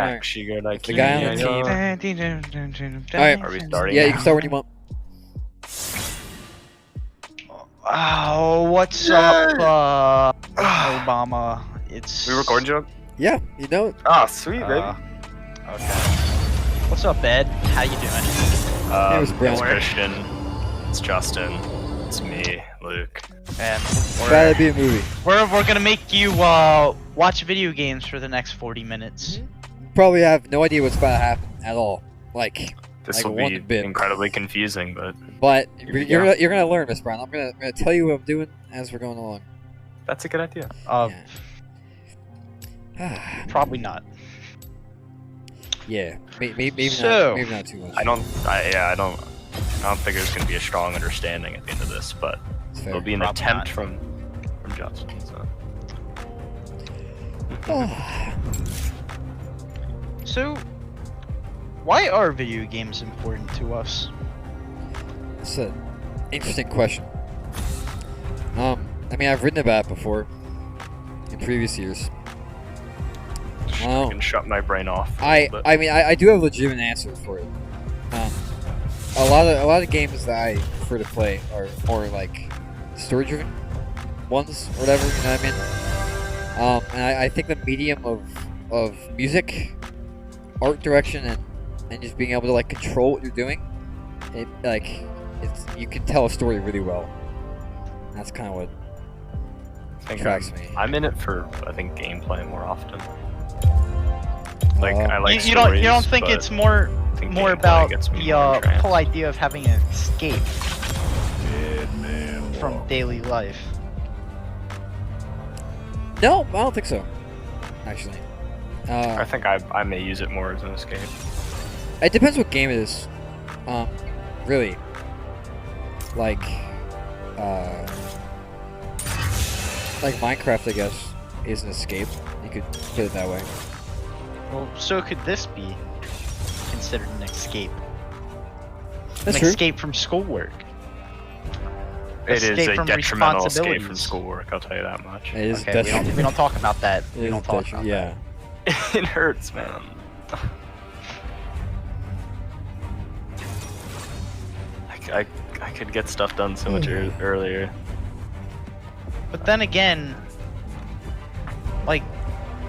Alright. Sugar like The guy on the Alright. Are we starting? Yeah, you can start when you want. Oh, what's up, Obama? It's We recording, Joe? Yeah, you know it. Ah, sweet, baby. Okay. What's up, Ed? How you doing? Hey, it's Brown. It's Christian. It's Justin. It's me, Luke. And That'd be a movie. we're gonna make you watch video games for the next 40 minutes. You probably have no idea what's about to happen at all. Like This one will be bit. incredibly confusing, but you're gonna learn, Miss Brown. I'm gonna tell you what I'm doing as we're going along. that's a good idea. Yeah. Probably not. Yeah. Maybe So- maybe not too much. I don't think there's gonna be a strong understanding at the end of this, but It's fair. it'll be an Probably attempt not. from Justin. So. So, why are video games important to us? It's an interesting question. I mean, I've written about it before in previous years. I can shut my brain off. I mean, I do have legitimate answers for it. A lot of games that I prefer to play are more like story-driven ones, or whatever. You know what I mean? And I think the medium of music, art direction, and just being able to like control what you're doing, you can tell a story really well. That's kind of what attracts me. I'm in it for, I think, gameplay more often. Like, I like you stories, don't think but it's more I think more gameplay about gets me the more entranced. whole idea of having an escape from daily life? No, I don't think so. Actually, I think I may use it more as an escape. it depends what game it is. Really, like Minecraft, I guess, is an escape. You could put it that way. Well, so could this be considered an escape? That's An true. escape from schoolwork. It is Escape a from detrimental escape from responsibilities. schoolwork, I'll tell you that much. It is Okay, we don't talk about that. It We is don't talk detri- about yeah. It hurts, man. I could get stuff done so much earlier. that. But then again, like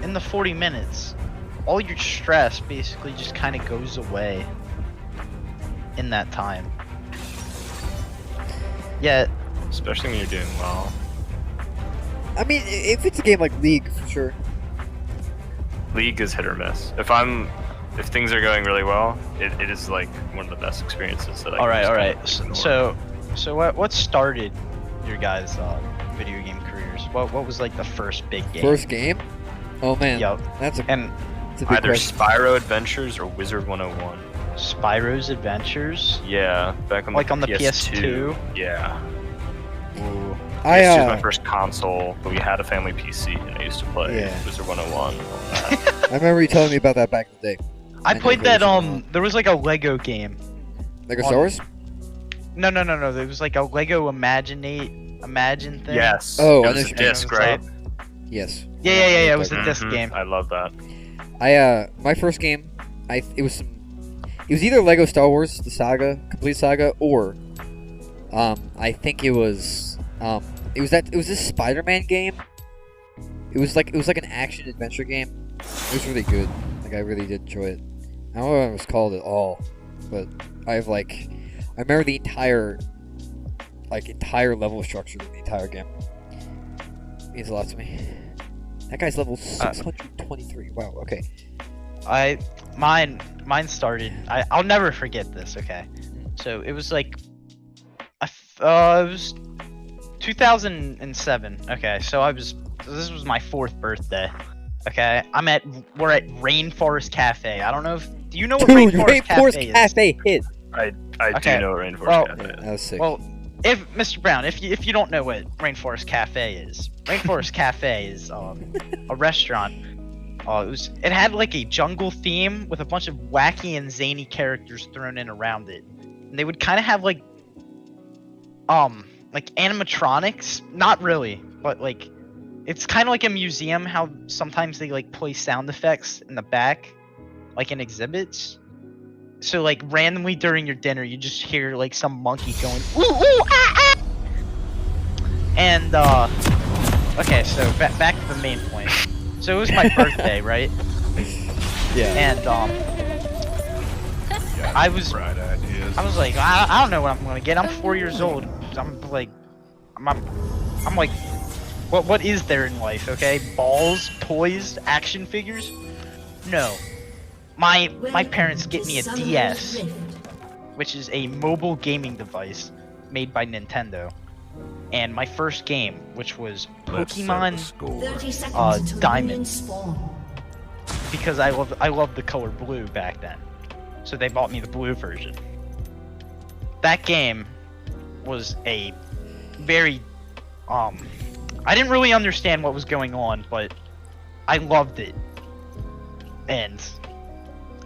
in the 40 minutes, all your stress basically just kind of goes away in that time. Yeah, Especially when you're doing well. I mean, if it's a game like League, for sure. League is hit or miss. If things are going really well, it is like one of the best experiences that I all can right. just kind of ignore. So what started your guys' video game careers? What was like the first big game? First game? Oh man, Yup. that's a And big Either question. Spyro Adventures or Wizard 101. Spyro's Adventures. Yeah, back on Like the on the PS2. PS2? Yeah. Ooh. PS2 was my first console, but we had a family PC, and I used to play Yeah. Wizard 101 and all that. I remember you telling me about that back in the day. I I played never that. really There was like a Lego game. Like a Star Wars? No. There was like a Lego Imagine thing. Yes. Oh, it I was know a what you mean. disc, right? Yes. Yeah. It was a disc Mhm, game. I love that. My first game, it was either Lego Star Wars, the saga, complete saga, or I think it was this Spider-Man game. It was like an action adventure game. It was really good. Like I really did enjoy it. I don't know what it was called at all, but I remember the entire level structure of the entire game. It means a lot to me. That guy's level 623. Wow. Okay. Mine started. I'll never forget this. Okay, so it was like, it was 2007. Okay, so this was my 4th birthday. Okay, we're at Rainforest Cafe. I don't know do you know what Dude, Rainforest Cafe is? Cafe hit. I Okay, do know what Rainforest well- Cafe is. That was sick. Well, if Mr. Brown, if you don't know what Rainforest Cafe is, Rainforest Cafe is a restaurant. It had like a jungle theme with a bunch of wacky and zany characters thrown in around it. And they would kind of have like animatronics, not really, but like it's kind of like a museum how sometimes they like play sound effects in the back like in exhibits. So like randomly during your dinner, you just hear like some monkey going ooh ooh ah ah. And okay, so back to the main point. So it was my birthday, right? Yeah. And I was like, I don't know what I'm gonna get. I'm 4 years old. I'm like, what is there in life? Okay, balls, toys, action figures. No, my parents get me a DS, which is a mobile gaming device made by Nintendo. And my first game, which was Pokemon Diamond, because I loved the color blue back then, so they bought me the blue version. That game was a very I didn't really understand what was going on, but I loved it, and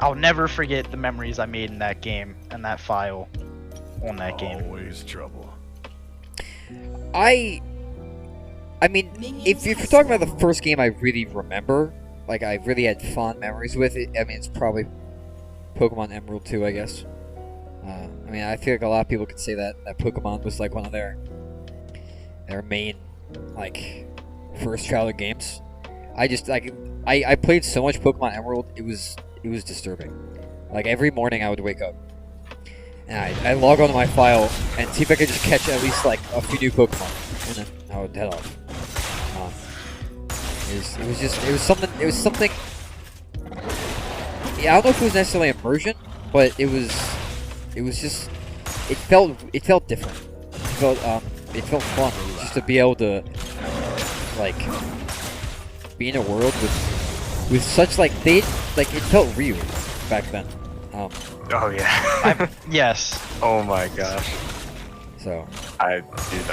I'll never forget the memories I made in that game and that file on that game. Always trouble. I mean, if you're talking about the first game I really remember, like I really had fond memories with it, I mean, it's probably Pokemon Emerald 2, I guess. I mean, I feel like a lot of people could say that Pokemon was like one of their main, like, first childhood games. I just, like, I played so much Pokemon Emerald, it was disturbing. Like, every morning I would wake up, and I log onto my file and see if I could just catch at least like a few new Pokemon, and then I would head off. It was something. Yeah, I don't know if it was necessarily immersion, but it felt different. It felt fun just to be able to like be in a world with such like it felt real back then. Oh yeah. Yes. Oh my gosh. So. I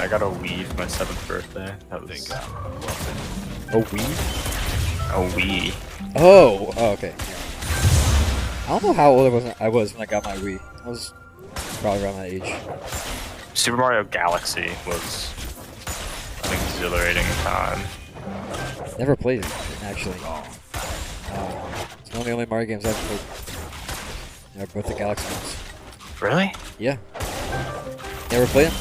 got a Wii for my 7th birthday. That was A Wii? a Wii. Oh, okay. I don't know how old I was when I got my Wii. I was probably around that age. Super Mario Galaxy was an exhilarating time. Never played it, actually. It's one of the only Mario games I've played. Yeah, both the Galaxy ones. Really? Yeah. Never played them?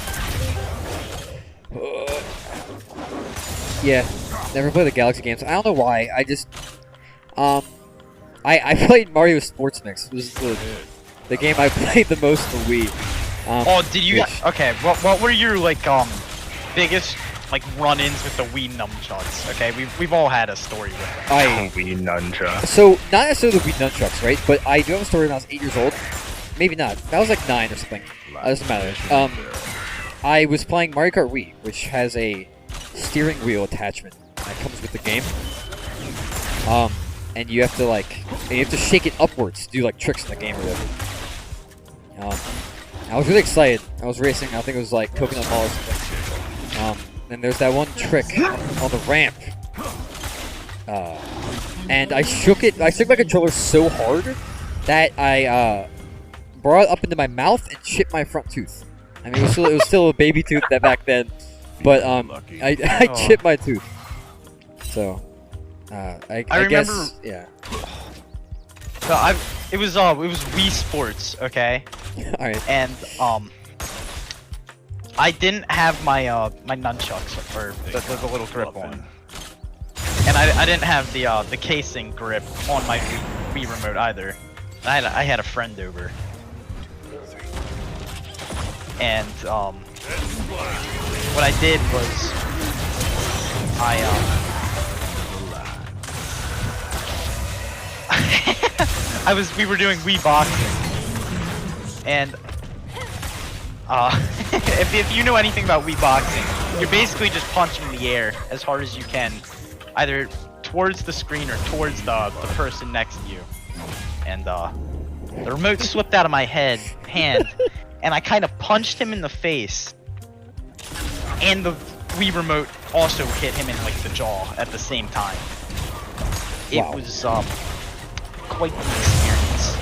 Yeah, never played the Galaxy games. I don't know why. I just, I played Mario Sports Mix. It was the game I played the most on Wii. Oh, did you? Okay, what were your like biggest like run-ins with the Wii nunchucks? Okay, we've all had a story with them. Wii nunchuck. So not necessarily the Wii nunchucks, right? But I do have a story when I was 8 years old. Maybe not. That was like 9 or something. Doesn't matter. I was playing Mario Kart Wii, which has a steering wheel attachment that comes with the game. And you have to shake it upwards to do like tricks in the game or whatever. I was really excited. I was racing. I think it was like Coconut Mall or something. And there's that one trick on the ramp. And I shook my controller so hard that I brought it up into my mouth and chipped my front tooth. I mean, it was still a baby tooth back then, but I chipped my tooth. So, I remember, guess, yeah. So it was Wii Sports, okay? All right. And I didn't have my my nunchucks or the little grip on, and I didn't have the casing grip on my Wii remote either. I had a friend over, and what I did was we were doing Wii boxing, and if you know anything about Wii boxing, you're basically just punching the air as hard as you can, either towards the screen or towards the person next to you. And the remote slipped out of my hand, and I kind of punched him in the face, and the Wii remote also hit him in like the jaw at the same time. It was quite the experience.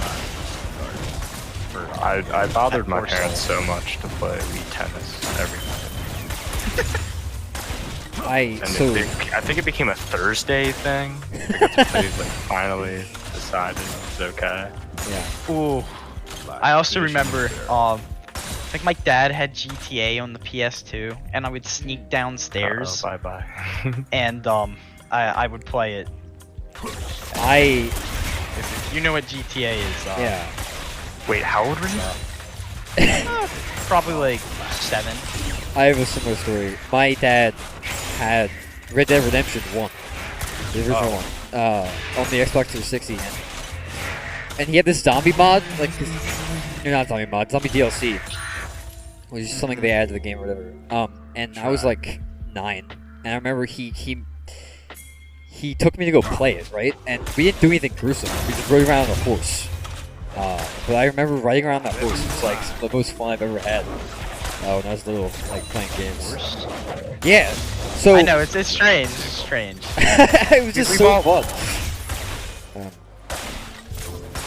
I bothered my parents so much to play Wii Tennis every night. I think it became a Thursday thing. I got to play like finally this decided it's okay. Yeah. Ooh. I also remember, I think my dad had GTA on the PS2, and I would sneak downstairs, Bye bye. and I would play it. If you know what GTA is, Yeah. Wait, how old were you? probably like 7. I have a similar story. My dad had Red Dead Redemption 1, the original one, on the Xbox 360, and he had this zombie mod, like this, not zombie mod, zombie DLC, which is something they added to the game or whatever. And I was like 9, and I remember he took me to go play it, right? And we didn't do anything gruesome. We just rode around on a horse. But I remember riding around that horse. It was like some of the most fun I've ever had. When I was little, like playing games. Yeah. So I know it's strange. It's strange. it was just so fun.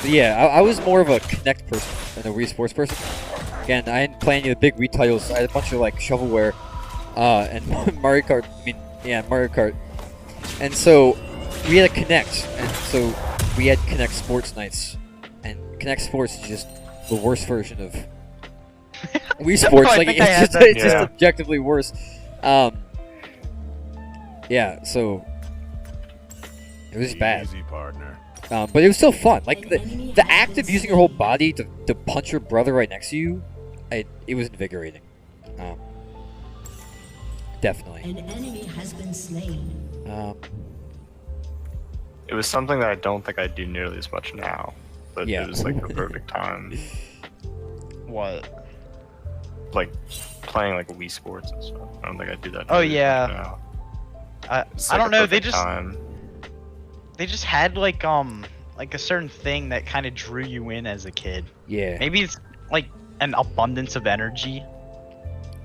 But yeah, I was more of a Kinect person than a Wii Sports person. Again, I didn't play any of the big Wii titles. I had a bunch of like shovelware, and Mario Kart. Mario Kart. And so we had a Kinect, and so we had Kinect Sports nights. And Kinect Sports is just the worst version of Wii Sports. Like it's just objectively worse. Yeah, so it was bad. Easy, partner. But it was still fun. Like the act of using your whole body to punch your brother right next to you, it was invigorating. Definitely. An enemy has been slain. It was something that I don't think I do nearly as much now, but Yeah. it was like the perfect time. What? Like playing like Wii Sports and stuff. I don't think I do that. Oh, nearly as yeah. much now. It's I like don't a know. They perfect time. just had like a certain thing that kind of drew you in as a kid. Yeah. Maybe it's like an abundance of energy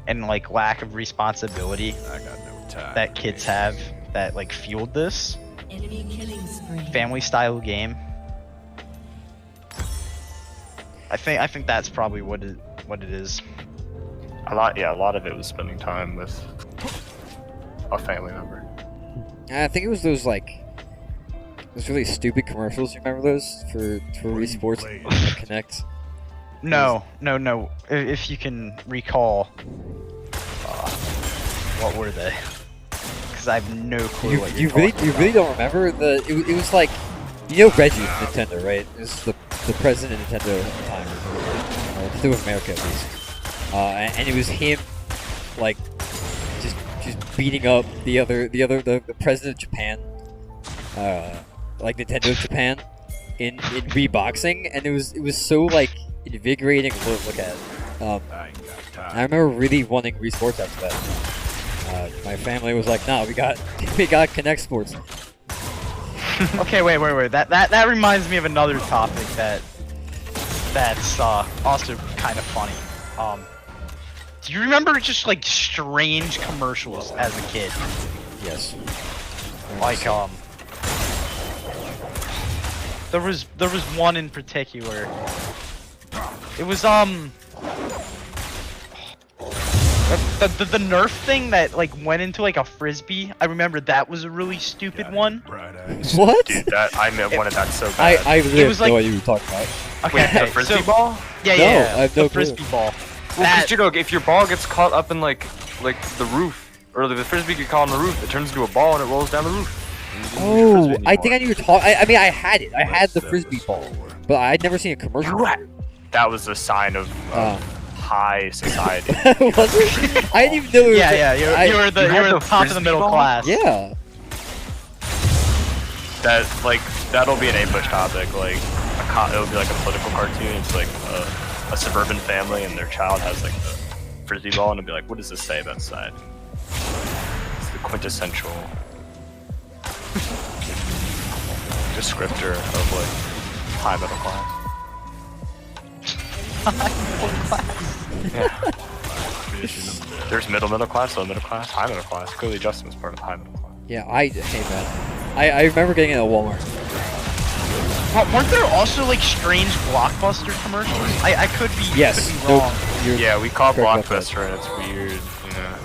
and like lack of responsibility I got no time. that kids have that like fueled this Enemy killing spree. family style game. I think that's probably what it is. A lot of it was spending time with a family member. I think it was those really stupid commercials. You remember those for Wii Sports and Kinect? No. If you can recall, what were they? Because I have no clue what you're talking You really don't remember it was like, you know Reggie from Nintendo, right? It was the president of Nintendo at the time, or Nintendo of America at least. And it was him, like, just beating up the president of Japan, like Nintendo of Japan, in Wii boxing, and it was so like invigorating to look at. I ain't got time. I remember really wanting Wii Sports after that. My family was like, "No, we got Kinect Sports." Okay, wait. That reminds me of another topic that's also kind of funny. Do you remember just like strange commercials as a kid? Yes. Like there was one in particular. It was the Nerf thing that like went into like a frisbee. I remember that was a really stupid one. Bright eyes. What? Dude, that I wanted that so bad. I really was have no like- idea what you're talking about. Okay, the frisbee so- ball? Yeah, No, yeah. I have no the clue. frisbee ball. Well, That- because you know, if your ball gets caught up in like the roof, or the frisbee get caught on the roof, it turns into a ball and it rolls down the roof. Oh, I think I knew you were talking. I mean, I had it. I had the frisbee ball, but I'd never seen a commercial. That was a sign of high society. Was it? I didn't even know. It was Yeah, you were you the had the top of the frisbee middle ball? class. Yeah. That'll be an A-push topic. Like it'll be like a political cartoon. It's like a suburban family and their child has like the frisbee ball, and it'll be like, what does this say about society? It's the quintessential descriptor of like high middle class. Yeah. There's middle class, low middle class, high middle class. Clearly, Justin was part of the high middle class. Yeah. Hey man, I remember getting it at Walmart. Weren't there also like strange Blockbuster commercials? I could be Yes. could be wrong. You're Yeah, we call correct about that. Blockbuster, and it's weird. You know.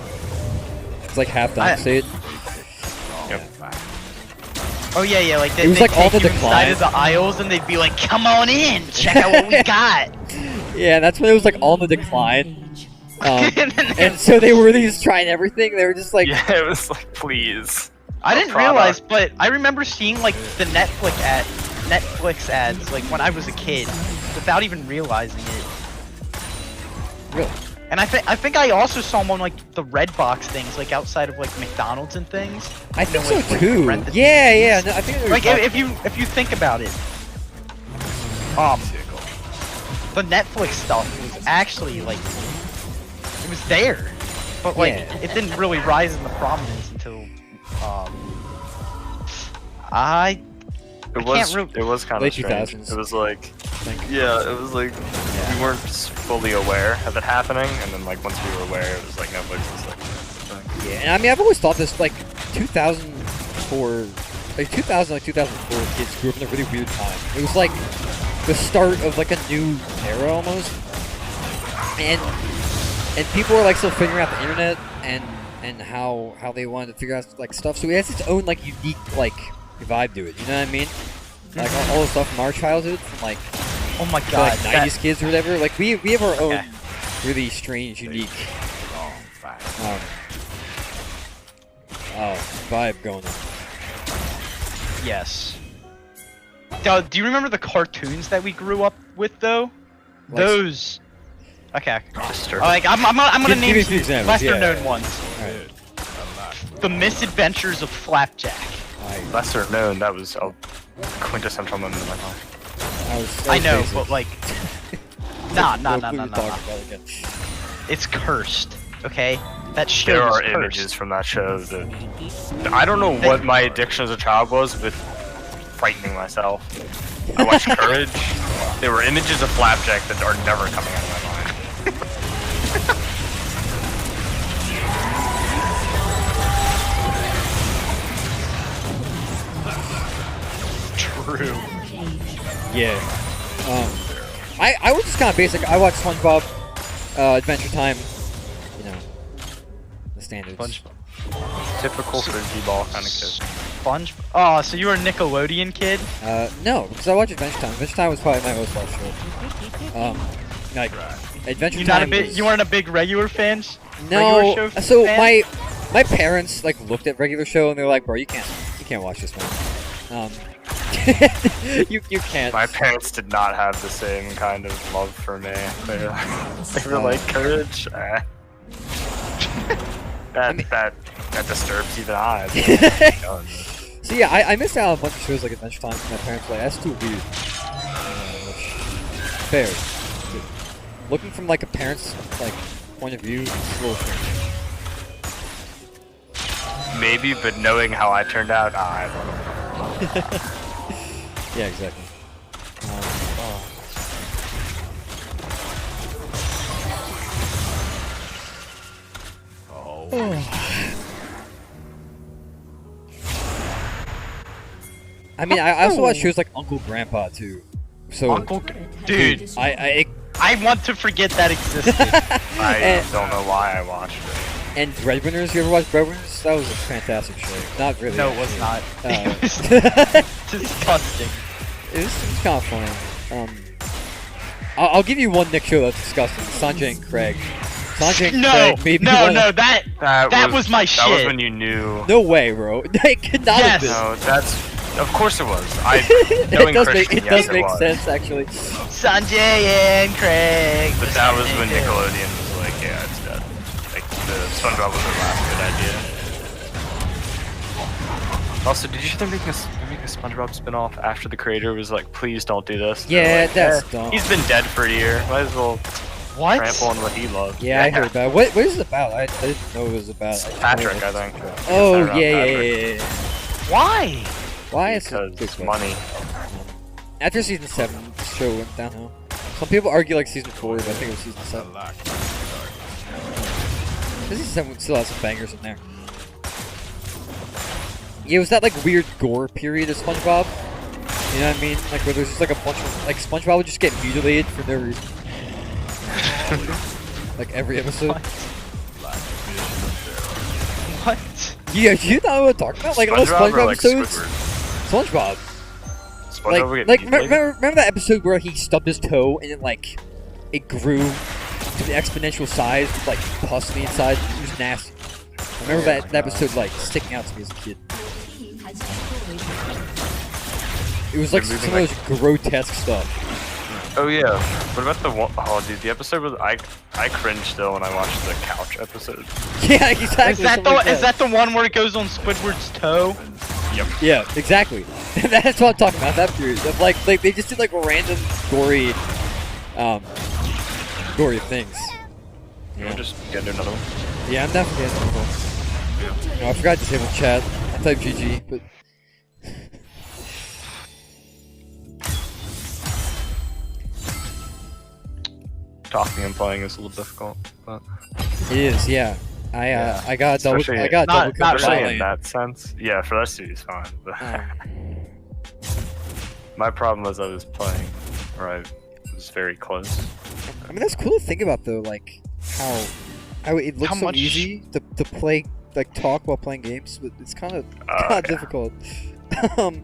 It's like half downstate. Yep. Oh yeah, like It was, they'd like, all take the you inside decline. of the aisles and they'd be like, "Come on in, check out what we got." Yeah, that's when it was like all the decline. Rampage. And so they were just trying everything. They were just like, Yeah, it was like, please. I A didn't product. realize, but I remember seeing like the Netflix ads like when I was a kid, without even realizing it. really? And I think I also saw them on like the red box things, like outside of like McDonald's and things. I think like, so where you could too. rent the Yeah. TVs. No, I think they were Like talking- if you think about it, the Netflix stuff was actually like it was there, but like Yeah. it didn't really rise into prominence until I It can't was kind of Late strange. 2000s. It was like, think. yeah, it was like we weren't fully aware of it happening, and then like once we were aware, it was like Netflix was like, Yeah, and I mean, I've always thought this, like, 2004, like, 2000, like, 2004 kids grew up in a really weird time. It was, like, the start of, like, a new era, almost. And people were, like, still figuring out the internet and how they wanted to figure out, like, stuff. So it has its own, like, unique, like, vibe to it, you know what I mean? Like, all the stuff from our childhood, from, like, oh my to, god, like, 90s kids or whatever. Like, we have our Okay. own really strange, unique, vibe going on. yes. Do you remember the cartoons that we grew up with though? Like- Those. Okay. disturbing. Like I'm gonna Give name me a some few examples, lesser yeah. known ones. Alright. The Misadventures of Flapjack. Lesser known, that was a quintessential moment in my life. I know, basic. but like, nah. What we were talking about again. It's cursed. Okay, that show There is are cursed. images from that show that I don't know what my addiction as a child was with frightening myself. I watched Courage. There were images of Flapjack that are never coming out of my mind. True. Yeah. I was just kind of basic. I watched SpongeBob, Adventure Time, you know, the standards. Typical frisbee ball kind of kid. Sponge. Oh, so you were a Nickelodeon kid? No, because I watched Adventure Time. Adventure Time was probably my most watched show. Like, Adventure You Time not a big? was- You weren't a big regular fan? No. Regular show So fan? my parents like looked at regular show and they were like, "Bro, you can't watch this one." You can't. My parents did not have the same kind of love for me. They were like, Courage. That disturbs even I. So yeah, I missed out on a bunch of shows like Adventure Time. My parents were like, "That's too weird." Fair. Looking from like a parent's like point of view, it's a little strange. Maybe, but knowing how I turned out, I don't know. Yeah, exactly. I mean, I also watch shows like Uncle Grandpa too. So Uncle, dude, I I want to forget that existed. I And- don't know why I watched it. and Breadwinners. You ever watch Breadwinners? That was a fantastic show. Not really. no, it was not. Uh, It was disgusting. It was kind of funny. I'll give you one Nick show that's disgusting. Sanjay and Craig. Sanjay and No, Craig. Maybe no, one of- no, that was my That was shit. when you knew. No way, bro. It could not have Yes. been. No, that's. Of course it was. I it knowing does Christian, make, it yes, does make was. sense, actually. Sanjay and Craig. But that was when Nickelodeon was like, yeah, it's dead. Like the SpongeBob was their last good idea. Also, did you think making a SpongeBob spin-off after the creator was like, please don't do this? They're Yeah, like, that's dumb. He's been dead for a year. Might as well What? trample on what he loved. Yeah, I heard about it. What is it about? I didn't know it was about. Patrick, I think. Oh, It's not yeah, about yeah, Patrick. yeah, yeah. Why? Why is it Because good money. After season 7, the show went downhill. Some people argue like season 4, but I think it was season 7. Season 7 still has some bangers in there. Yeah, it was that like weird gore period of SpongeBob. You know what I mean? Like where there's just like a bunch of like SpongeBob would just get mutilated for no reason. Like every episode. What? Yeah, you know what I'm talking about? Like all SpongeBob SpongeBob or like episodes. Squidward? SpongeBob. SpongeBob Like get remember that episode where he stubbed his toe and it grew to the exponential size with like pus on the inside. It was nasty. I remember that episode like sticking out to me as a kid. Team has destroyed It was like They're some moving, of those grotesque stuff. Oh yeah. What about the one oh dude, the episode with I cringe still when I watched the couch episode. Yeah, exactly. Is that something like is that the one where it goes on Squidward's toe? Yep. Yeah, exactly. That's what I'm talking about. That period of like they just did like random gory things. You wanna just get into another one? Yeah, I'm definitely getting another one. No, I forgot to disable chat. I typed GG, but Talking and playing is a little difficult, but it is. Yeah, I got double. Especially- I got double. not especially really. in that sense. Yeah, for us it's fine. But Um, my problem was I was playing, or I was very close. I mean, that's cool to think about though. Like how it looks How so much- easy to play, like talk while playing games, but it's kind of Yeah. difficult. um,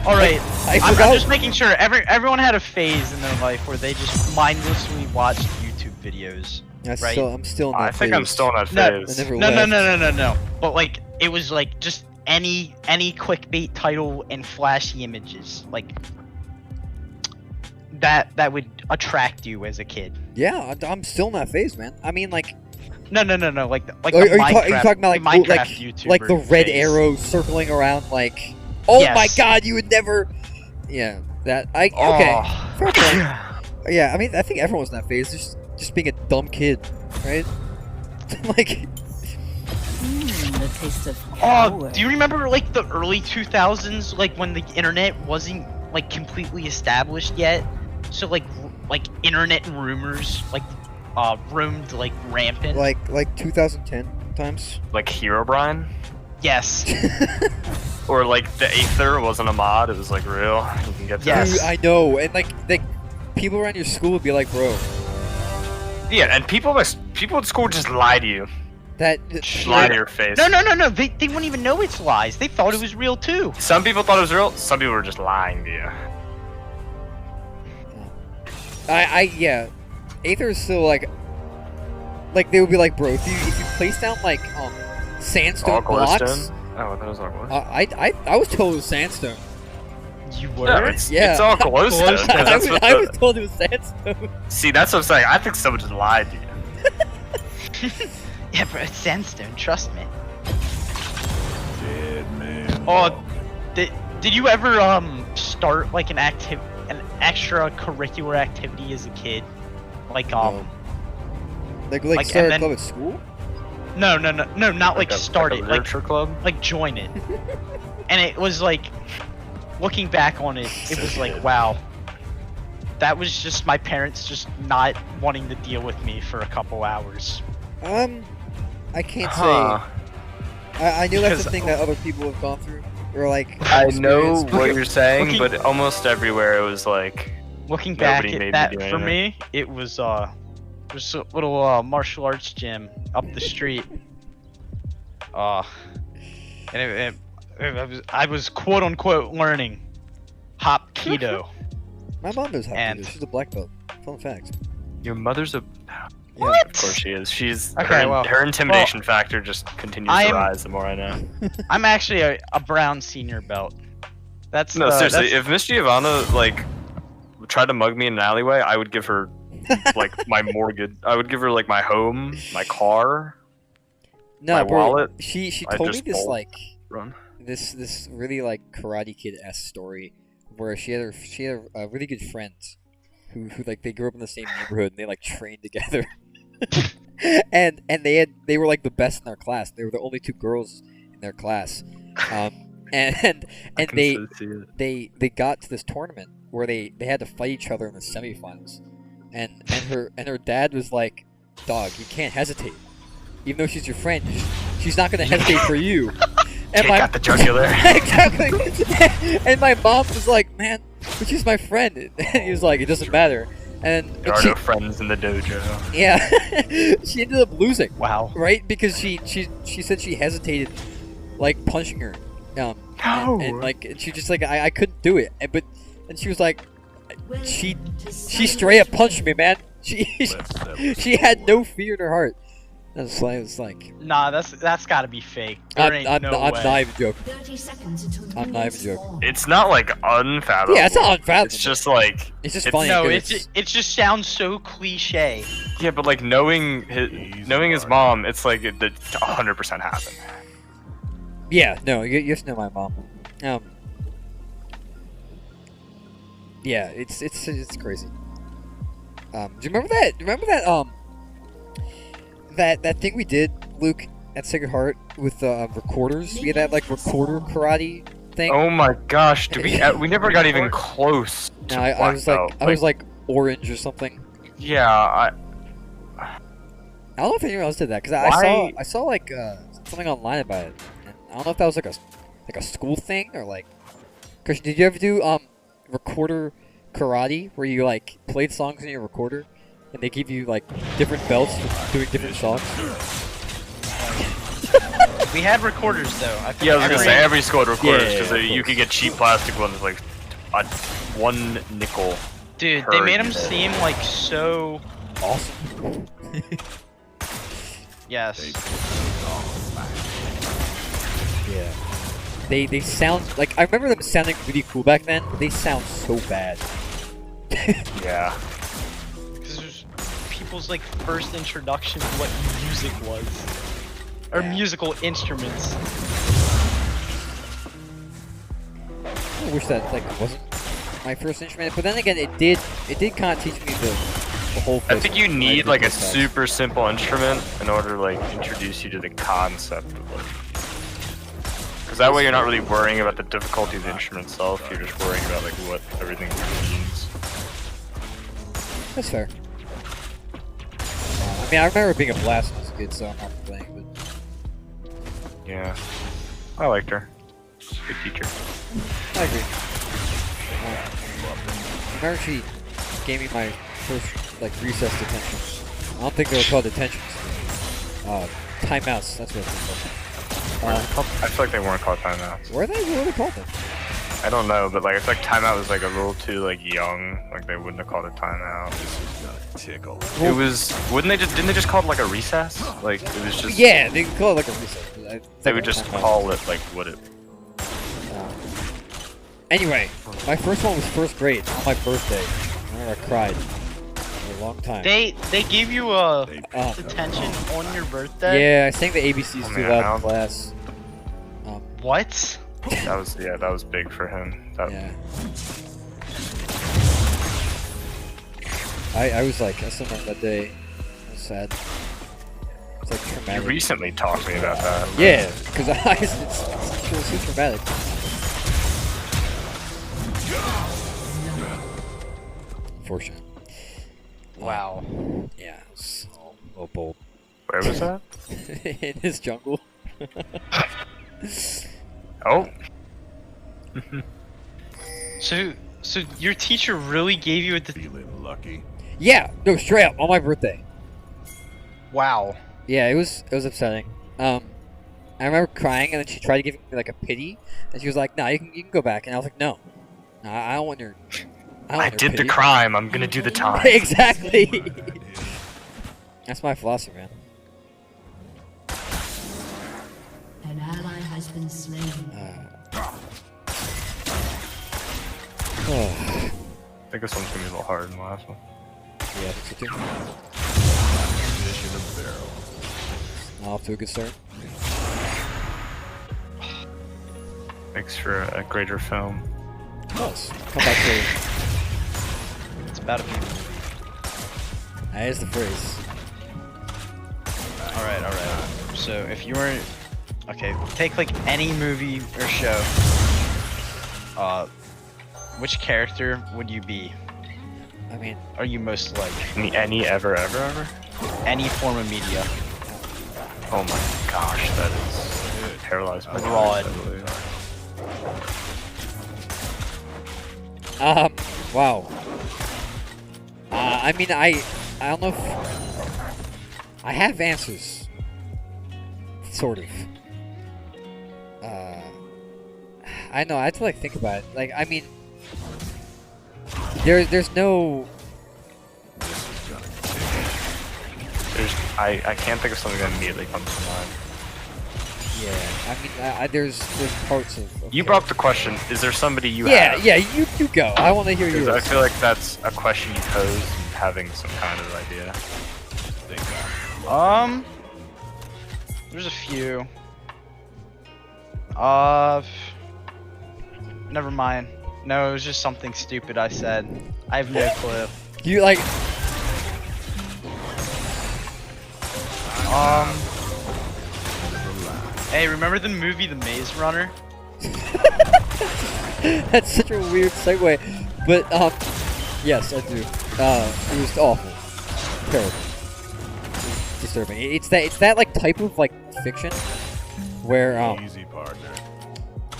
All right, I I'm forgot. just making sure everyone had a phase in their life where they just mindlessly watched YouTube videos. Right. I'm still in that I think I'm phase. still in that No, phase. I never No, left. no. But like, it was like just any clickbait title and flashy images, like that would attract you as a kid. Yeah, I'm still in that phase, man. I mean, like, No. Like are the you Minecraft, talking about like the Minecraft like YouTuber like the red phase. arrow circling around? Like, oh Yes. my god, you would never. Yeah, that I okay. Oh. Fair point. Yeah, I mean, I think everyone's in that phase. Just being a dumb kid, right? Like, the taste of Oh, power. do you remember like the early 2000s, like when the internet wasn't like completely established yet? So like internet rumors roamed like rampant. like 2010 times. Like Herobrine? Yes. Or like the Aether wasn't a mod, it was like real. You can get to Yes. Dude, I know, and like people around your school would be like, bro, Yeah, and people at school just lie to you. that Lie to your face. No. They wouldn't even know it's lies. They thought it was real too. Some people thought it was real, some people were just lying to you. yeah, Aether is still like they would be like, bro, if you place down like All sandstone blocks. glowstone? Oh, that was all glowstone. I was told it was sandstone. You No, were? it's Yeah. all glowstone. 'cause that's what I was the- told it was sandstone. See, that's what I'm saying. I think someone just lied to you. Yeah, but it's sandstone. Trust me. Dead man. Oh, did you ever start like an extracurricular activity as a kid? Like Like Like, start and a then- club at school. no, not like a- start a it, like literature club? join it. And it was like, looking back on it, it was like, wow. That was just my parents just not wanting to deal with me for a couple hours. I can't Huh. say. I know that's Because- the thing that other people have gone through, or like. I know experienced. what you're saying, Looking- but almost everywhere it was like, Looking back Nobody made at me that, do for anything. me, it was a little martial arts gym up the street. And I was quote unquote learning hop keto. My mom knows how to And- do this. She's a black belt. Fun fact. your mother's a. Yeah. What? Of course she is. She's Okay, her, well- her intimidation factor just continues I to am- rise the more I know. I'm actually a brown senior belt. That's No, seriously, that's- if Miss Giovanna like tried to mug me in an alleyway, I would give her like my mortgage. I would give her like my home, my car. No, My bro. wallet, She I told me just this fold. like Run. this really like Karate Kid-esque story where she had a really good friend who like they grew up in the same neighborhood and they like trained together. and they were like the best in their class. They were the only two girls in their class. And I can they so see it. they got to this tournament where they had to fight each other in the semifinals. And her dad was like, "Dog, you can't hesitate. Even though she's your friend, she's not gonna hesitate for you." And Take out the jugular. exactly. And my mom was like, "Man, but she's my friend." And he was like, "It doesn't matter." And There are she, no friends in the dojo. yeah, she ended up losing, wow. right? Because she said she hesitated like punching her. No. And like and she just like I couldn't do it. And she was like she straight up punched me, man. She had no fear in her heart. It's like Nah, that's gotta be fake. There ain't I'm no not way. even joking. 30 seconds until I'm not even joking. It's not like unfathomable. Yeah, it's not unfathomable. It's just like It's just funny. No, 'cause it just sounds so cliche. yeah, but like knowing his mom, it's like it 100% happened. yeah, no, you have to know my mom. Yeah, it's crazy. Do you remember that? That thing we did, Luke, at Sacred Heart with recorders? We had that like recorder karate thing. Oh my gosh, we never got even close to No, I was black like belt. I was like orange or something. Yeah, I don't know if anyone else did that because I saw like something online about it. And I don't know if that was like a school thing or like. Christian, did you ever do recorder karate where you like played songs in your recorder and they give you like different belts for doing different songs? We had recorders though. I think yeah, I was gonna say every school had recorders Yeah, because of you course. could get cheap plastic ones like one nickel. Dude, per they made them unit. seem like so. Awesome. Yes. Yeah. They sound like I remember them sounding really cool back then. But they sound so bad. Yeah. Because it was people's like first introduction to what music was, or Yeah. musical instruments. I wish that like wasn't my first instrument, but then again, it did kind of teach me the whole. I think you need like a super. super simple instrument in order to like introduce you to the concept of like. Because that way you're not really worrying about the difficulty of the instrument itself. You're just worrying about like what everything means. That's fair. I mean, I remember being a blast as a kid, so I'm not complaining. But Yeah. I liked her. Good teacher. I agree. I remember she gave me my first like recess detention. I don't think they were called detentions. Timeouts. That's what they're called. I feel like they weren't called timeouts. Were they? What were they called then? I don't know, but like I feel like timeout was like a little too like young. Like they wouldn't have called it timeout. This is not a tickle. It was. Didn't they just call it like a recess? Like it was just. Yeah, they could call it like a recess. but I They think would it was just timeout. call it like what it. Anyway, my first one was first grade on my birthday. I remember I cried for a long time. They gave you a Uh, detention on your birthday. yeah, I sang the ABCs Oh, too man, loud I'll- in class. What? That was big for him. That, Yeah. I was like, I still remember that day. It was sad. It's like You traumatic. recently talked to me about that. Yeah, because it was so traumatic. Unfortunate. Wow. Yeah, it was a little bold. Where was that? In his jungle. Oh. So your teacher really gave you a Feeling lucky. Yeah, no, straight up on my birthday. wow. Yeah, it was upsetting. I remember crying, and then she tried to give me like a pity, and she was like, "No, you can go back." And I was like, "No, I don't want your. I, don't I want your did the pity." crime. I'm gonna do the time. Exactly. That's my philosophy, man. An ally has been slain. Oh, I think this one's gonna be a little harder than the last one. yeah, that's it too. Mission of barrel. Off to a good start. Makes for a greater film. Nice. Come back to. It's about to be. That is the phrase. All right. So if you were, okay, take like any movie or show. Which character would you be? I mean, Are you most like Any ever? any form of media? Oh my gosh, that is paralyzed by Broad. wow. I mean, I don't know if I have answers. Sort of. I know. I have to like think about it. Like, I mean, there's no. I can't think of something that immediately comes to mind. Yeah, I mean, there's parts of. You brought up the question. Is there somebody you Yeah, have? yeah. You go. I want to hear 'Cause yours. I feel like that's a question you pose, having some kind of idea. There's a few. Never mind. No, it was just something stupid I said. I have no clue. You like. Hey, remember the movie The Maze Runner? That's such a weird segue, but yes, I do. It was awful, terrible, disturbing. It's that like type of like fiction where Easy, partner.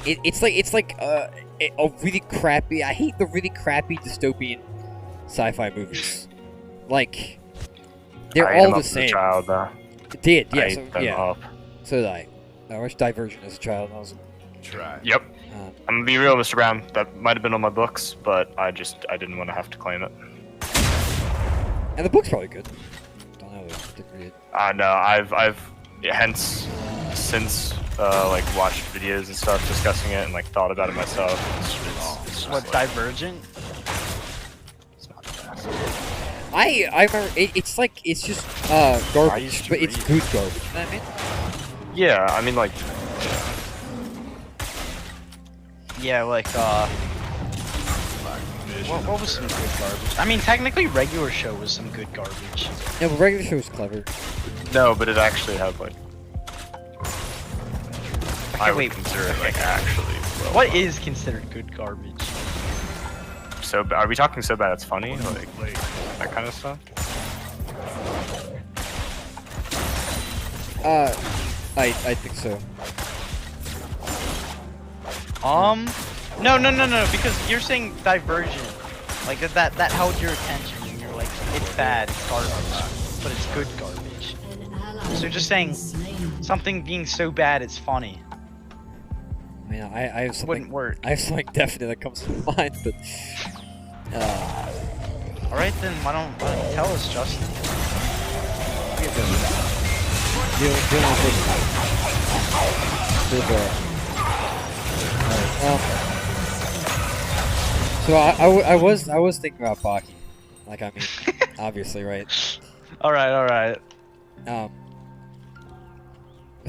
it's like a really crappy. I hate the really crappy dystopian sci-fi movies. Like they're I ate all them the up as a same. child, though. It did, yeah, I so, ate them yeah. up. So did I. I watched Divergent as a child. And I was, Try. Yep. uh, I'm gonna be real, Mr. Brown. That might have been on my books, but I didn't want to have to claim it. and the book's probably good. Don't know. Didn't read it. No, I've hence since like watched videos and stuff discussing it and like thought about it myself. It's just What, like, Divergent? it's not the best. I remember it's like it's just garbage, used to but it's read. good garbage. You know what I mean? Yeah, I mean like Yeah, like, what was some good garbage? I mean, technically, regular show was some good garbage. Yeah, but regular show is clever. no, but it actually had like I would wait, consider it like actually. Well What done. is considered good garbage? So are we talking so bad it's funny, like that kind of stuff? I think so. No, because you're saying Divergent. Like, that held your attention, and you're like, it's bad, it's garbage, but it's good garbage. An ally So you're just has saying been slain. something being so bad it's funny. I mean, I have something. Wouldn't work. I have something definite that comes to mind, but Alright then, why don't you tell us, Justin? dealing with this. So I was thinking about Baki. Like, I mean, obviously, right? Alright. We're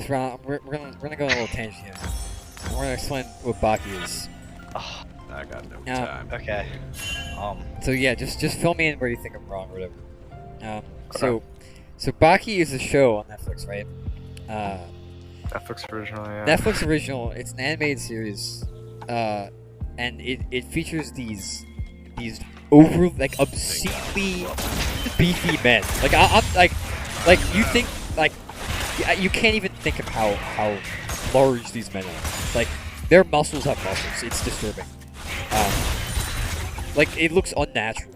gonna go on a little tangent here. We're gonna explain what Baki is. I got no Yeah. time. Okay. So yeah, just fill me in where you think I'm wrong or whatever. So Baki is a show on Netflix, right? Netflix original, yeah. Netflix original. It's an animated series, and it features these over like obscenely beefy men. Like I'm like you think like you can't even think of how large these men are. Like their muscles have muscles. It's disturbing. Like it looks unnatural.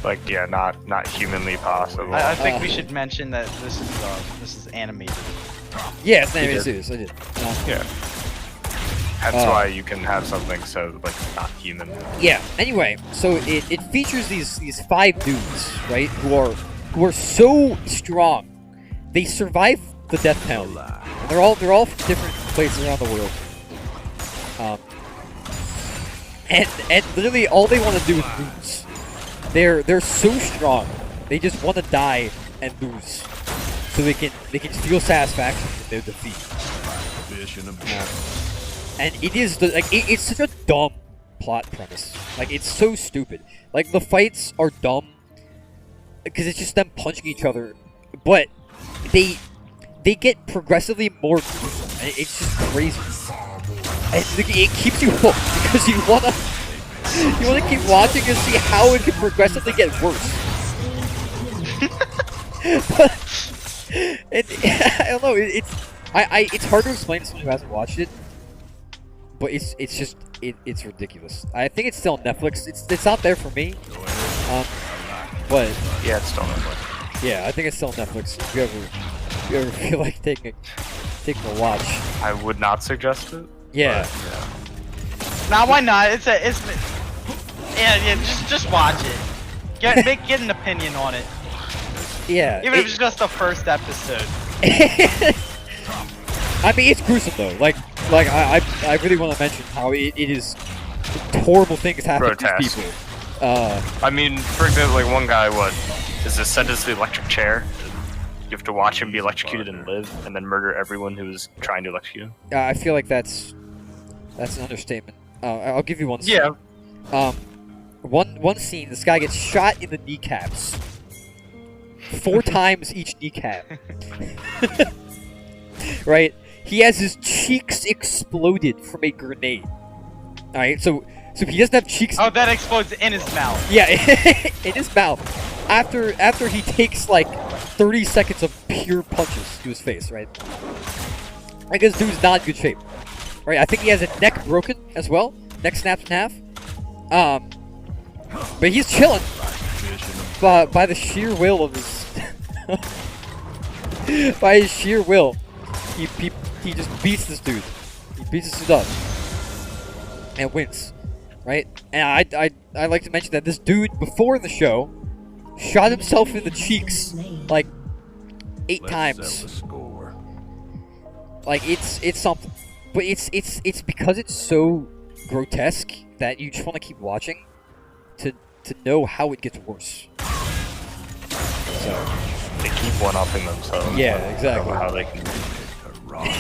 Like yeah, not humanly possible. I think we should mention that this is animated. Yeah, it's an You animated did. series. I did. Yeah. That's why you can have something so like not human. Yeah. Anyway, so it features these 5 dudes, right? Who are so strong, they survive the death penalty. And they're all from different places around the world. And literally all they want to do is lose. They're so strong. They just want to die and lose, so they can feel satisfaction in their defeat. Fish in a And it is it's such a dumb plot premise. Like it's so stupid. Like the fights are dumb because it's just them punching each other, but they get progressively more gruesome. And it's just crazy. And it keeps you hooked because you wanna keep watching and see how it can progressively get worse. But I don't know. It's hard to explain to someone who hasn't watched it. But it's ridiculous. I think it's still on Netflix. It's not there for me. But Yeah, it's still not like yeah, I think it's still on Netflix. If you ever feel like taking take a watch. I would not suggest it. Yeah. but, yeah. Nah, why not? Yeah, just watch it. Get an opinion on it. Yeah. Even if it's just the first episode. I mean, it's gruesome though. Like I really want to mention how it is horrible things happen to Grotesque. these people. I mean, for example, like one guy, is sentenced to the electric chair. You have to watch him be electrocuted and live, and then murder everyone who is trying to electrocute him. I feel like that's an understatement. I'll give you one. Scene. Yeah. One scene. This guy gets shot in the kneecaps. 4 times each kneecap. Right? He has his cheeks exploded from a grenade. Alright, so he doesn't have cheeks. Oh, that explodes in his mouth. Yeah, in his mouth. After he takes like 30 seconds of pure punches to his face, right? Like this dude's not in good shape. Right? I think he has a neck broken as well. Neck snapped in half. But he's chilling. By the sheer will of his by his sheer will, he just beats this dude. He beats this dude up and wins, right? And I like to mention that this dude before the show shot himself in the cheeks like 8 Let's times. settle the score. Like it's something, but it's because it's so grotesque that you just want to keep watching to know how it gets worse. So They keep one-upping themselves. Yeah, I don't exactly. know how they can.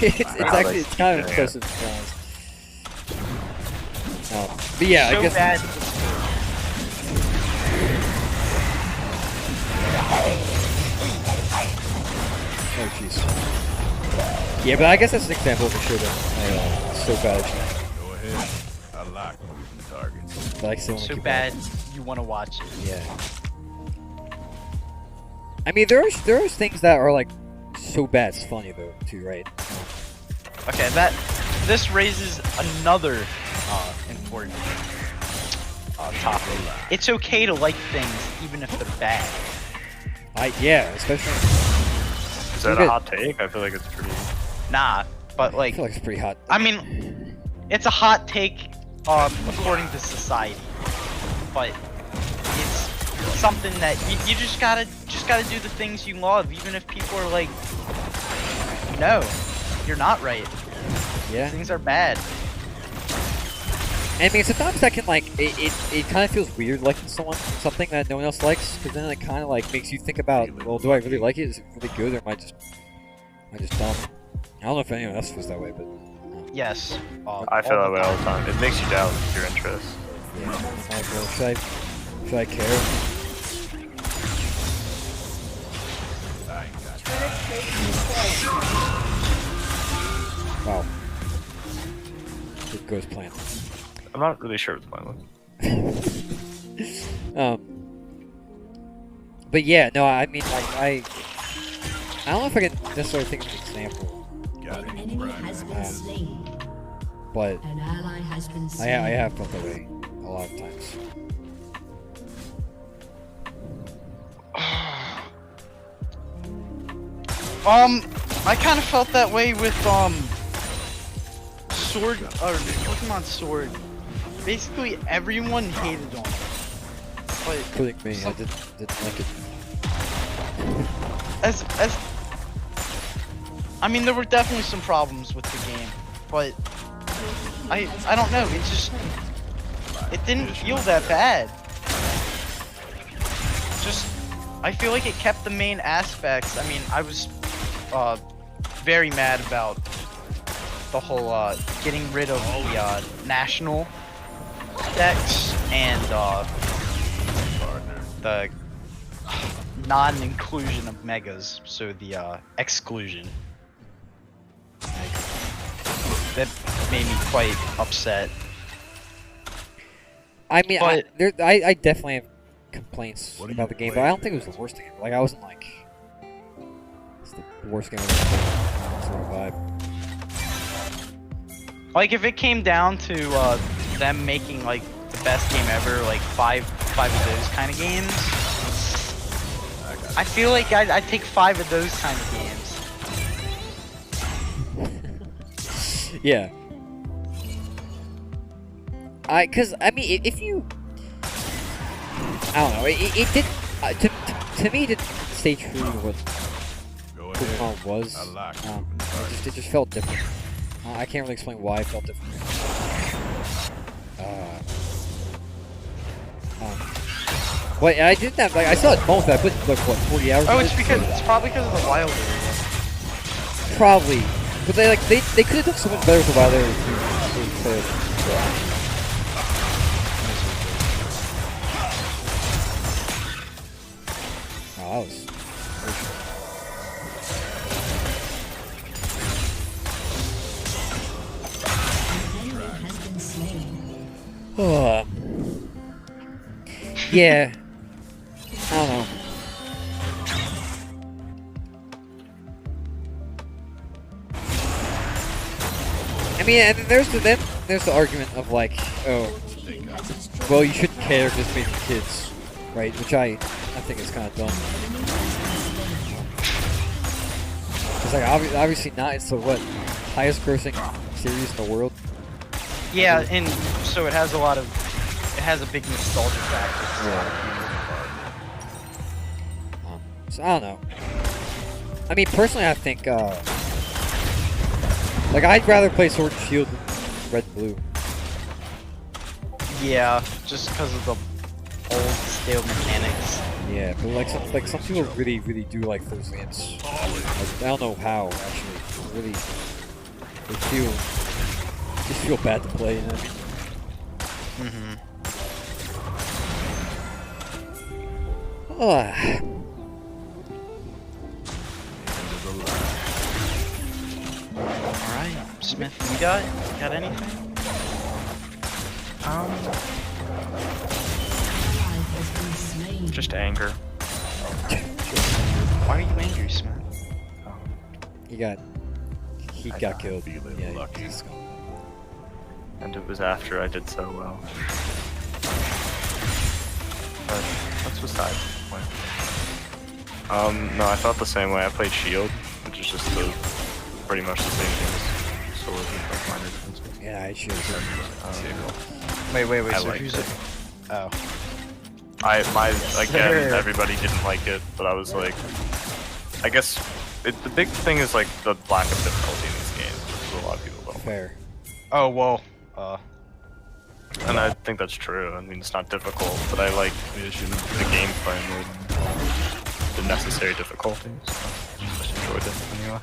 it's kind of impressive, to be honest. But yeah, So I guess. bad. Oh jeez. Yeah, but I guess that's an example of a show that it's so bad. Go ahead. I like moving targets. But I still want to So keep bad you want to watch it. Yeah. I mean, there are things that are like so bad it's funny though too, right? Okay, this raises another important topic. It's okay to like things even if they're bad. Yeah, especially. Is that Look a at- hot take? I feel like it's pretty. Nah, but I like, feel like it's pretty hot. I mean, it's a hot take according to society, but it's something that you just gotta do the things you love, even if people are like, no, you're not right. Yeah. Things are bad. I mean, sometimes that can like it kind of feels weird liking something that no one else likes, because then it kind of like makes you think about, well, do I really like it? Is it really good, or am I just dumb? I don't know if anyone else feels that way, but Yes. I feel all that way the all the time. It makes you doubt your interests. yeah. It's like, well, should I care? I ain't got Wow. Good goes plan. I'm not really sure what's my one. But yeah, no, I mean, like I don't know if I can necessarily think of an example, got An any enemy has prime. been slain. but An ally has been I slain. have felt that way a lot of times. I kind of felt that way with Sword or Pokemon Sword. Basically, everyone hated on it. But Including me, I didn't like it. as I mean, there were definitely some problems with the game, but I don't know. It didn't feel that bad. Just I feel like it kept the main aspects. I mean, I was very mad about the whole getting rid of the national decks and the non-inclusion of megas, so the exclusion. That made me quite upset. I mean, But- I definitely have complaints What do about you the game, play? but I don't think it was the worst game. Like, I wasn't like, it's the worst game I've ever played. Sort of vibe. Like, if it came down to them making like the best game ever, like five of those kind of games, I feel like I'd take 5 of those kind of games. Yeah. Cause I mean, if you, I don't know, it did to me it didn't stay true to what Go Pokemon ahead. was. I like It just felt different. I can't really explain why it felt different. Wait, I did that. Like I saw it both. I put like what 40 hours. Oh, in it's it? because it's probably because of the wild area. Probably, but they could have done so much better with the wild area too. Oh, that was. An enemy has been slain. Oh. Yeah. I don't know. I mean, and there's the argument of like, oh, Team has destroyed well, you shouldn't care if it's made for kids, right? Which I think is kind of dumb. It's like obviously not. It's the what highest grossing series in the world. Yeah, and so it has a big nostalgia factor. So I don't know. I mean, personally, I think like I'd rather play Sword and Shield than Red and Blue. Yeah, just because of the old stale mechanics. Yeah, but like some people really do like those games. Like, I don't know how actually. Really, they just feel bad to play. You know? Mm-hmm. Oh. Alright, Smith, you got anything? ally has been slain. Just anger. Why are you angry, Smith? He got killed. feeling Yeah, lucky. he's gone. And it was after I did so well. But that's beside the point. No, I felt the same way. I played Shield, which is just pretty much the same thing as Sword with like minor differences. Yeah, I should. Wait, I so liked who's it. it? Oh. Again, everybody didn't like it, but I was like, I guess the big thing is like the lack of difficulty in this game, which a lot of people don't. Fair. Oh, well, And I think that's true. I mean, it's not difficult, but I like the gameplay more than the necessary difficulties. So I just enjoyed it anyway.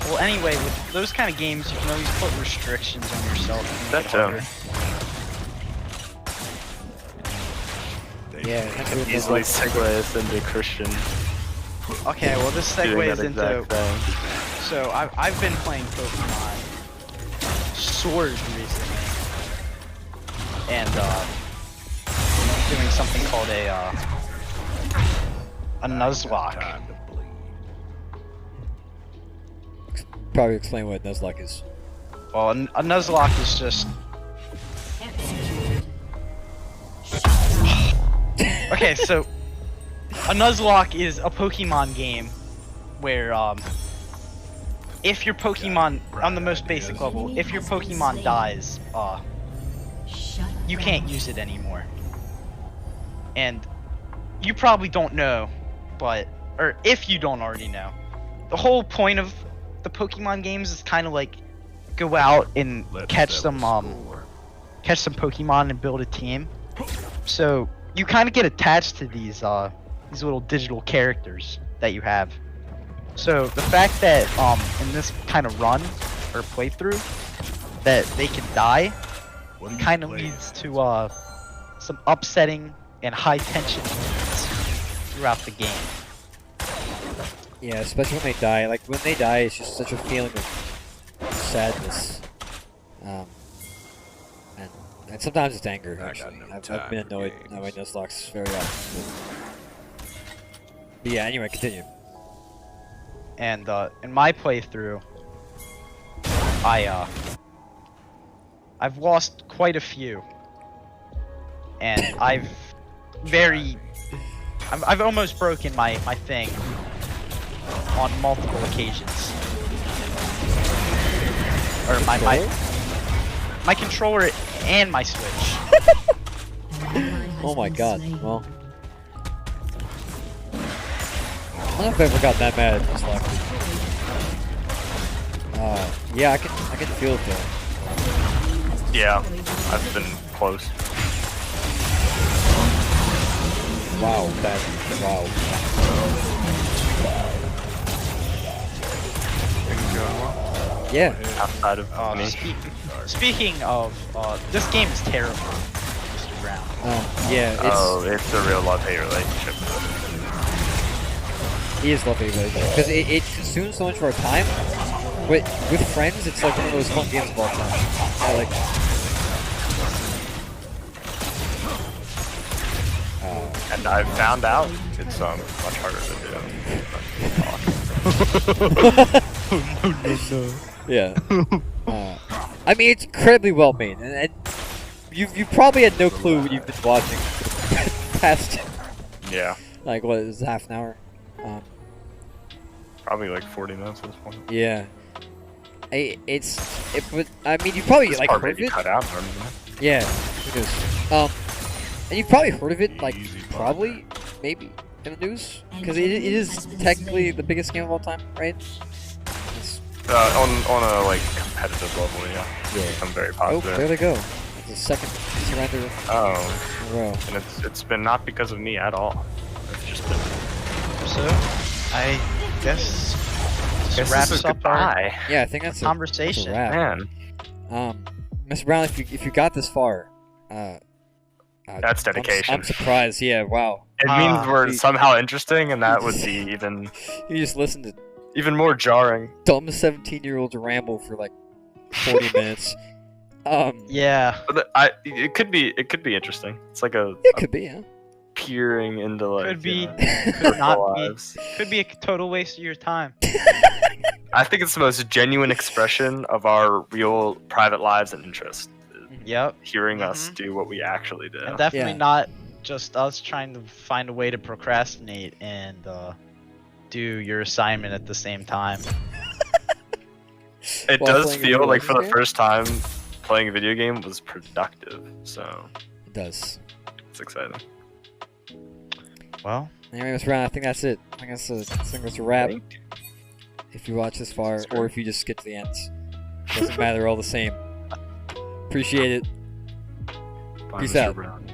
well, anyway, with those kind of games, you can always put restrictions on yourself. and make That it too. harder. Yeah, that's what it was Easily like. segue us into Christian Okay, well, this doing segues that into. exact thing. So I've been playing Pokemon Sword recently, and doing something called a Nuzlocke. Time to bleed. Probably explain what Nuzlocke is. Well, a Nuzlocke is just Executed. okay. So a Nuzlocke is a Pokemon game where if your Pokemon on the most basic level, if your Pokemon dies, Shut you down. can't use it anymore. And you probably don't know, but or if you don't already know, the whole point of the Pokemon games is kind of like go out and Let's catch settle some score. Pokemon and build a team. So you kind of get attached to these little digital characters that you have. So the fact that in this kind of run or playthrough that they can die What are you kind of playing? leads to some upsetting and high tension moments throughout the game. Yeah, especially when they die. Like when they die, it's just such a feeling of sadness. And sometimes it's anger. I got Actually, no I've time been for annoyed games. by Nuzlocks very often. But yeah. Anyway, continue. And in my playthrough, I've lost quite a few, and I've almost broken my thing on multiple occasions. or my controller and my Switch. Oh my god. Well, I don't know if I ever got that mad at this locker. Yeah, I can feel it though. Yeah, I've been close. Wow, wow. Things going well? Yeah. Outside of me. Speaking of, this game is terrible, Mr. Brown. Yeah, It's a real love-hate relationship. he is lovely because it consumes so much of our time. With friends, it's like one of those fun games of all time. I like. And I've found out it's much harder to do. Yeah. I mean, it's incredibly well made, and you probably had no clue what you've been watching for the past Yeah, like what is it, half an hour. probably like 40 minutes at this point. Yeah. But I mean, you probably This like part heard of maybe it. cut out. I don't know. Yeah, it is. And you've probably heard of it, like probably, maybe in the news, because it is technically the biggest game of all time, right? It's, On a like competitive level, yeah. Yeah. It's become very oh, popular. there they go. It's the second surrender Oh, in a row. and it's been not because of me at all. It's just been. So, I guess this Guess wraps this is up our goodbye. Yeah, I think that's a conversation. wrap. Man, Mr. Brown, if you got this far, That's dedication. I'm surprised. Yeah, wow. it means we're you- somehow interesting, and that would be You just listened to even more jarring. dumb 17-year-olds ramble for like 40 minutes. Yeah. But it could be interesting. It's like a It could be, yeah. peering into like Could be. personal not be. lives. Could be a total waste of your time. I think it's the most genuine expression of our real private lives and interests. Yep. Hearing us Mhm. do what we actually do. And definitely Yeah. not just us trying to find a way to procrastinate and do your assignment at the same time. It While does playing a feel video like for the game? first time playing a video game was productive. So It does. it's exciting. Well, Anyway, Mr. Brown, I think that's it. I think that's a wrap. Thank you. If you watch this far, That's or great. if you just skip to the ends. Doesn't matter, all the same. Appreciate it. Bye, Peace Mr. out. Brown.